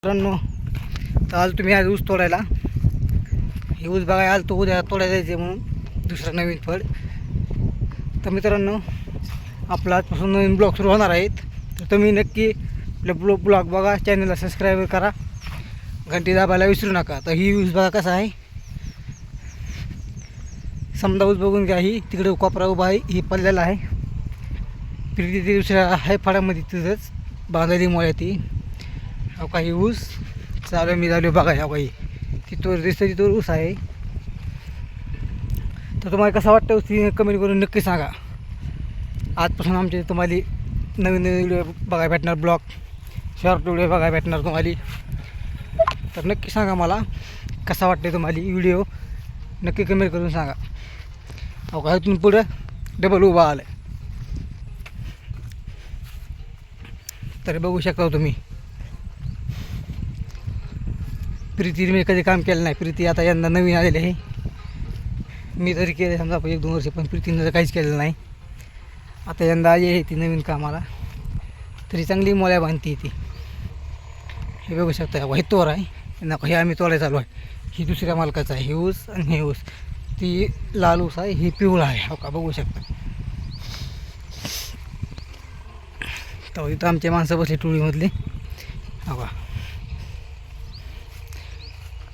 मित्रांनो, तर आलो तुम्ही आज ऊस तोडायला. हे ऊस बघायला आलो, तो उद्या तोडायला जायचे म्हणून दुसरा नवीन फळ. तर मित्रांनो, आपला आजपासून नवीन ब्लॉग सुरू होणार आहेत. तर तुम्ही नक्की आपल्या ब्लॉग बघा, चॅनलला सबस्क्राईब करा, घंटी दाबायला विसरू नका. तर ही ऊस बघा कसा आहे, समजा ऊस बघून घ्या. ही तिकडे कोपरा उभा आहे, ही पडलेला आहे. प्रीती ती दुसऱ्या आहे फळामध्ये तिथंच बांधली मोळ्या ती. हो काही ऊस चालू मी झालो बघा. हो काही तिथवर दिसतं, तिथवर ऊस आहे. तर तुम्हाला कसा वाटतं ऊस कमेंट करून नक्की सांगा. आजपासून आमचे तुम्हाला नवीन नवीन व्हिडिओ बघायला भेटणार, ब्लॉग शॉर्ट व्हिडिओ बघायला भेटणार तुम्हाला. तर नक्की सांगा मला कसा वाटते तुम्हाला व्हिडिओ, नक्की कमेंट करून सांगा. हो का इथून पुढं डबल उभा आलं तर बघू शकता तुम्ही. प्रीतीने मी कधी काम केलं नाही. प्रीती आता यंदा नवीन आलेली आहे. मी तरी केलं समजा 1-2 वर्ष, पण प्रीतीनं तर काहीच केलेलं नाही. आता यंदा आली आहे ती नवीन कामाला, तरी चांगली मोळ्या बांधते ती. हे बघू शकता, हे तोर आहे ना, हे आम्ही तोडायला चालू आहे. ही दुसऱ्या मालकाचा आहे, हे ऊस आणि हे ऊस. ती लाल ऊस आहे, ही पिवळा आहे. हो का बघू शकता. तर इथं आमचे माणसं बसले टोळीमधले. हो का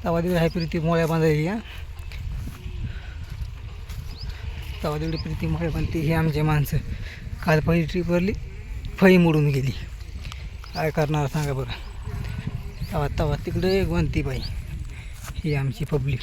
तवा तिकडे आहे प्रीती मोळ्या बांधायची. तवा तिकडे प्रीती मोळ्या बांधते. हे आमचे माणसं काल पहिली ट्रीपवरली फळी मोडून गेली. काय करणार सांगा बरं. तवा तिकडे एक बांधती बाई. ही आमची पब्लिक.